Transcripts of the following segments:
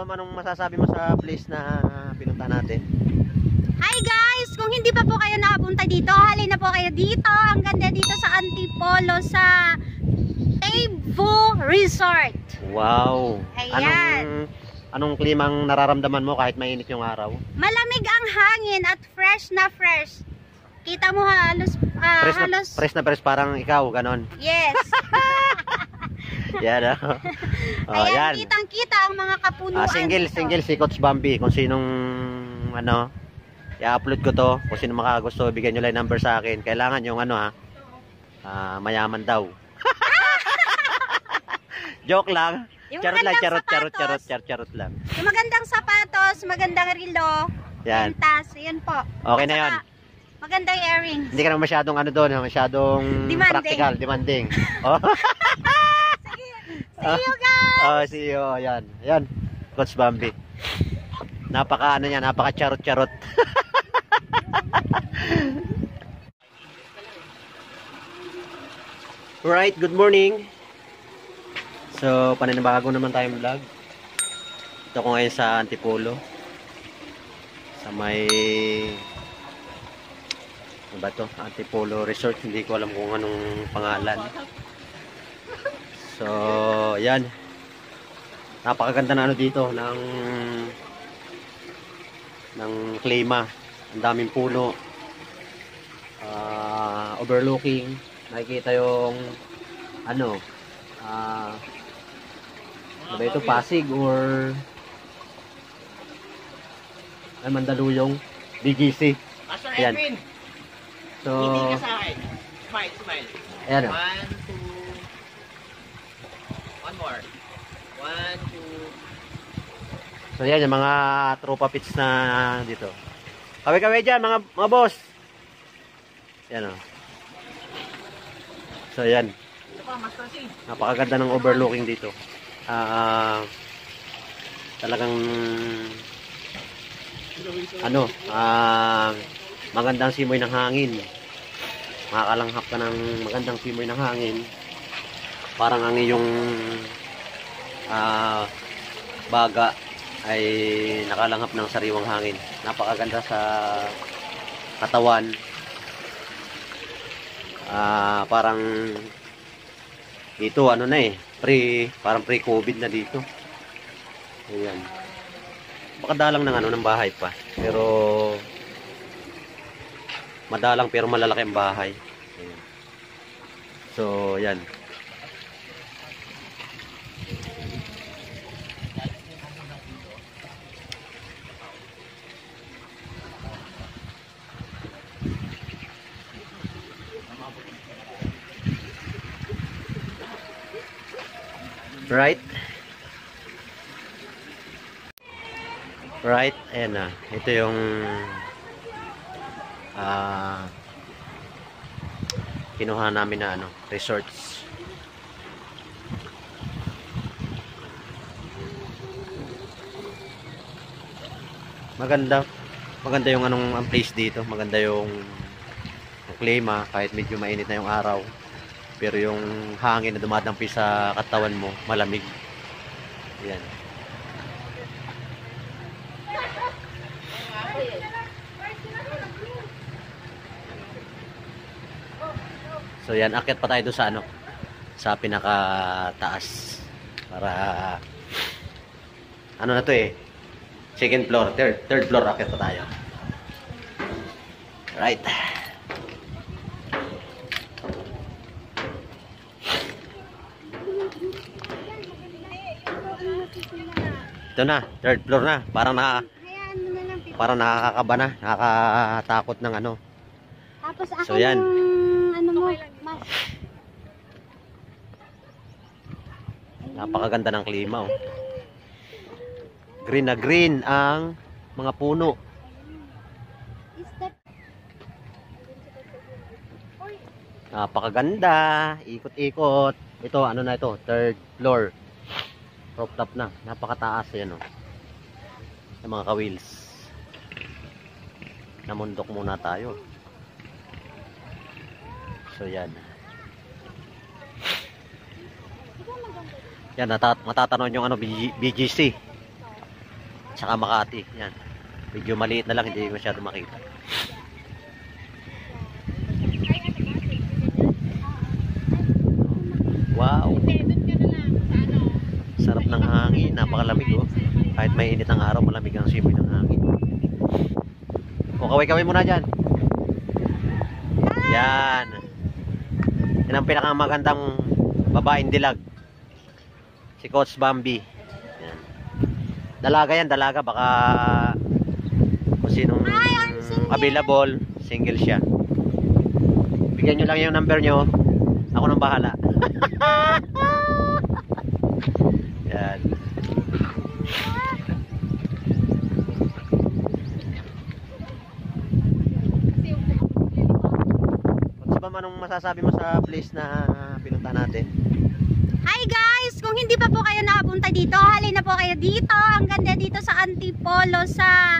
ma'am, anong masasabi mo sa place na pinunta natin? Hi guys! Kung hindi pa po kayo nakapunta dito, halina po kayo dito. Ang ganda dito sa Antipolo sa Tayvo Resort. Wow! Ayan. Anong klimang nararamdaman mo kahit mainit yung araw? Malamig ang hangin at fresh na fresh. Kita mo halos Fresh na fresh, parang ikaw, ganon. Yes. Yan, Ayan, yan. kitang-kita ang mga kapunuan. Single si Coach Bambi. Kung sinong i-upload ko to, kung sino makagusto, bigyan nyo lang number sa akin. Kailangan yung mayaman daw. Joke lang. Charot lang, charot lang. Yung magandang sapatos, magandang relo, Yan. pentas, yun po. Okay na yun. Magandang earrings. Hindi ka naman masyadong masyadong practical, demanding. Oh. See you guys! See you. Yan. Yan. Coach Bambi. Napaka charot. Right, good morning. So, paninibago naman tayong vlog. Ito ko ngayon sa Antipolo. Sa may ano ba to? Antipolo Resort. Hindi ko alam kung anong pangalan. So, yan. Napakaganda na dito ng klima. Ang daming puno. Overlooking. Nakikita yung ano ba ito? Pasig or Mandaluyong, BGC. Ayan. So, hindi ka sa akin. Smile. Ayan. 1, 2. One more. 1, 2. So, yan yung mga tropa pits na dito. Kaway dyan, mga boss. Yan o. So, yan. Napakaganda ng overlooking dito. Talagang magandang simoy ng hangin. Makakalanghap ka ng magandang simoy ng hangin. Parang ang iyong baga ay nakalanghap ng sariwang hangin. Napakaganda sa katawan. Parang dito parang pre-COVID na dito. Ayan. Makadalang ng bahay pa. Pero madalang pero malalaki ang bahay. Ayan. So, yan. Right, ayan na. Ito yung kinuha namin na resorts. Maganda yung ang place dito. Maganda yung klima kahit medyo mainit na yung araw. Pero yung hangin na dumadampi sa katawan mo, malamig. Ayan. So yan, akyat pa tayo doon sa sa pinakataas. Para na to second floor, third floor, akyat pa tayo. Right. Ito na, third floor na. Parang nakakakaba na, nakakatakot ng Tapos ako so yan. Mas. Napakaganda ng klima. Green na green ang mga puno. Napakaganda. Ikot-ikot. Ito, ito? Third floor. Rooftop na. Napakataas yan Yung mga ka-wheels. Namundok muna tayo. So yan. Yan, matatanong yung BGC. saka Makati. Yan. Medyo maliit na lang, hindi masyado makita. Wow! Sarap ng hangin, napakalamig oh. Kahit may init ang araw, malamig ang simoy ng hangin. O, kaway-kaway muna dyan. Yan. Yan ang pinakamagandang babaeng dilag. Si Coach Bambi. Yan. Dalaga yan, dalaga. Baka kung sinong available, single siya. Bigyan nyo lang yung number nyo. Ako nang bahala. Yan. Coach Bam, anong masasabi mo sa place na pinunta natin? Hi guys! Kung hindi pa po kayo nakapunta dito, halina po kayo dito. Ang ganda dito sa Antipolo sa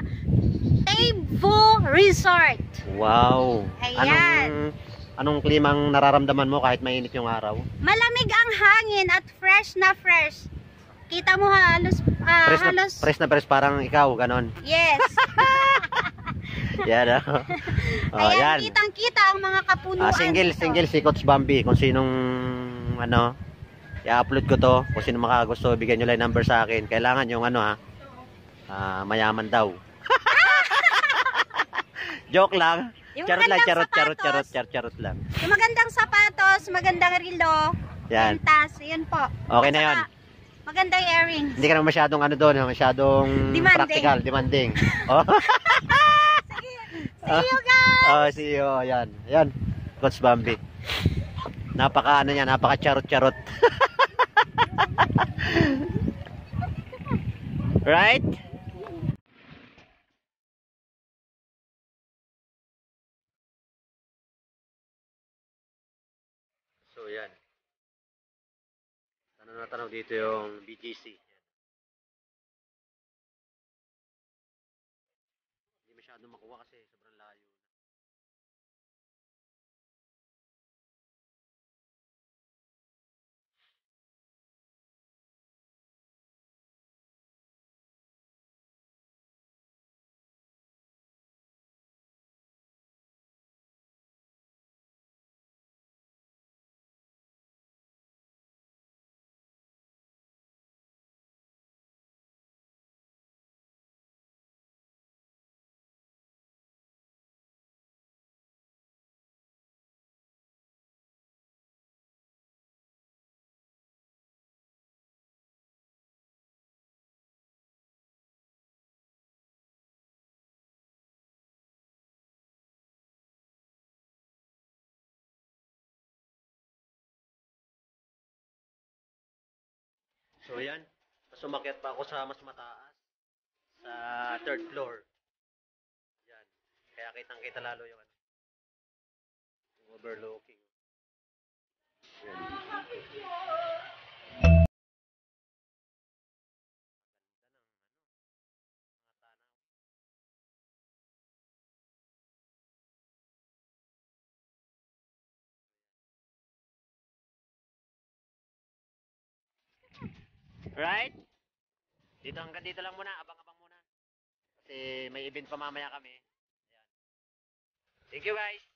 Tayvo Resort. Wow! Ayan. Anong klimang nararamdaman mo kahit mainit yung araw? Malamig ang hangin at fresh na fresh. Kita mo halos, Fresh parang ikaw, ganon. Yes. Yan oh, Ayan, yan. kitang-kita ang mga kapunuan. Single si Coach Bambi. Kung sinong i-upload ko to, kung sino makagusto, bigyan nyo lang number sa akin. Kailangan yung mayaman daw. Joke lang. Yung Charot lang, magandang charot lang. Yung magandang sapatos, magandang relo, Yan. pentas, yun po. Okay At na yun. saka, magandang earrings. Hindi ka naman masyadong masyadong Demanding. practical, demanding. Oh. See you guys! Oh, see you. Ayan. Ayan. Coach Bambi. Napaka charot. Right? So, yan. Tanaw na tanaw dito yung BGC. Hindi masyado makuha kasi sobrang layo. So yan, sumakyat pa ako sa mas mataas, sa third floor. Yan, kaya kitang-kita lalo yung overlooking. Yan. Right? Dito hanggang dito lang muna, abang-abang muna. Kasi may event pa mamaya kami. Ayan. Thank you guys.